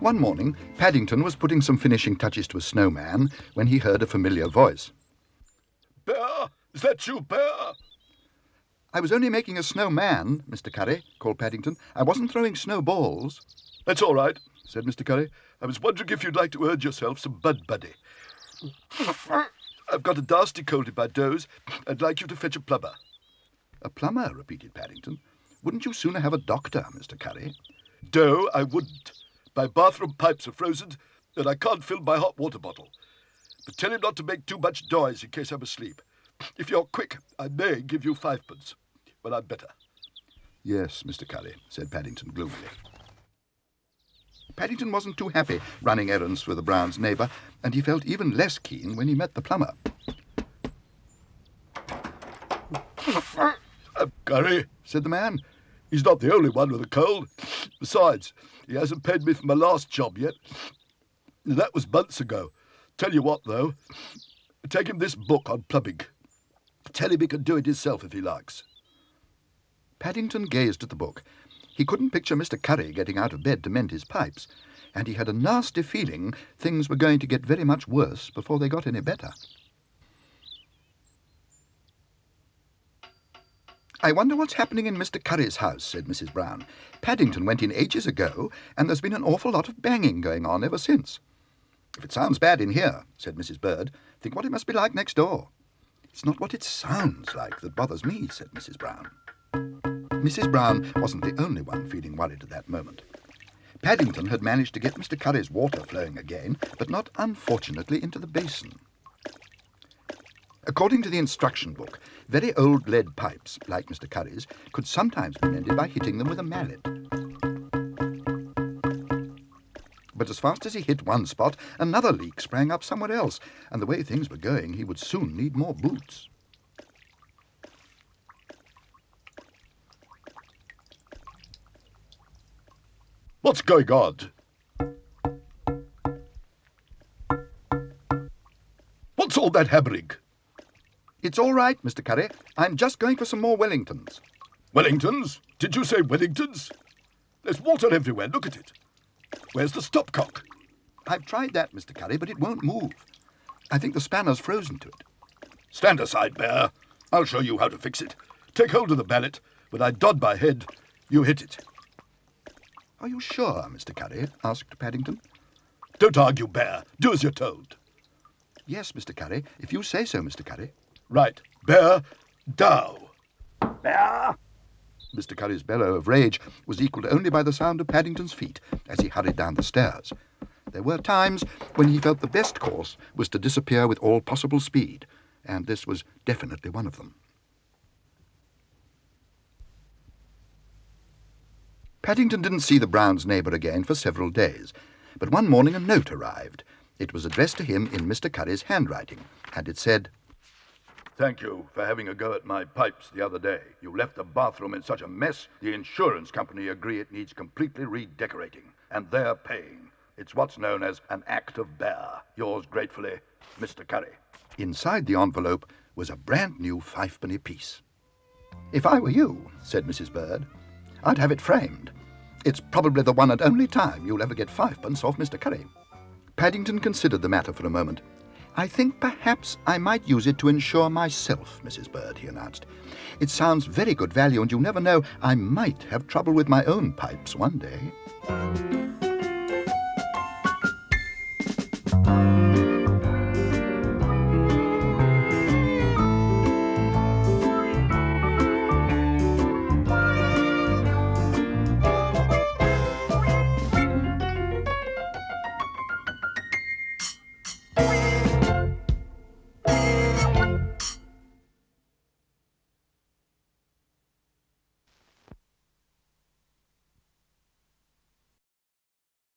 One morning, Paddington was putting some finishing touches to a snowman when he heard a familiar voice. Bear! Is that you, Bear? "I was only making a snowman, Mr. Curry," called Paddington. "I wasn't throwing snowballs." That's all right, said Mr. Curry. I was wondering if you'd like to earn yourself some Bud Buddy. I've got a nasty cold in my nose. I'd like you to fetch a plumber. "A plumber," repeated Paddington. "Wouldn't you sooner have a doctor, Mr. Curry?" No, I wouldn't. My bathroom pipes are frozen, and I can't fill my hot water bottle. But tell him not to make too much noise in case I'm asleep. If you're quick, I may give you 5p when I'm better. "Yes, Mr. Curry," said Paddington gloomily. Paddington wasn't too happy running errands for the Browns' neighbour, and he felt even less keen when he met the plumber. Curry, Said the man. he's not the only one with a cold. Besides, he hasn't paid me for my last job yet. That was months ago. Tell you what, though, take him this book on plumbing. Tell him he can do it himself if he likes. Paddington gazed at the book. He couldn't picture Mr. Curry getting out of bed to mend his pipes, and he had a nasty feeling things were going to get very much worse before they got any better. "I wonder what's happening in Mr. Curry's house," said Mrs. Brown. "Paddington went in ages ago, and there's been an awful lot of banging going on ever since." "If it sounds bad in here," said Mrs. Bird, "think what it must be like next door." "It's not what it sounds like that bothers me," said Mrs. Brown. Mrs. Brown wasn't the only one feeling worried at that moment. Paddington had managed to get Mr. Curry's water flowing again, but not, unfortunately, into the basin. According to the instruction book, very old lead pipes, like Mr. Curry's, could sometimes be mended by hitting them with a mallet. But as fast as he hit one spot, another leak sprang up somewhere else, and the way things were going, he would soon need more boots. What's going on? What's all that hammering? "It's all right, Mr. Curry. I'm just going for some more Wellingtons." Wellingtons? Did you say Wellingtons? There's water everywhere, look at it. Where's the stopcock? "I've tried that, Mr. Curry, but it won't move. I think the spanner's frozen to it." Stand aside, Bear. I'll show you how to fix it. Take hold of the mallet. When I nod my head, you hit it. "Are you sure, Mr. Curry?" asked Paddington. Don't argue, Bear. Do as you're told. "Yes, Mr. Curry, if you say so, Mr. Curry." Right. Bear, down. Bear! Mr. Curry's bellow of rage was equalled only by the sound of Paddington's feet as he hurried down the stairs. There were times when he felt the best course was to disappear with all possible speed, and this was definitely one of them. Paddington didn't see the Browns' neighbour again for several days, but one morning a note arrived. It was addressed to him in Mr. Curry's handwriting, and it said, Thank you for having a go at my pipes the other day. You left the bathroom in such a mess, the insurance company agree it needs completely redecorating, and they're paying. It's what's known as an act of bear. Yours gratefully, Mr. Curry. Inside the envelope was a brand new 5-penny piece. "If I were you," said Mrs. Bird, "I'd have it framed. It's probably the one and only time you'll ever get 5p off Mr. Curry." Paddington considered the matter for a moment. "I think perhaps I might use it to insure myself, Mrs. Bird," he announced. "It sounds very good value, and you never know, I might have trouble with my own pipes one day."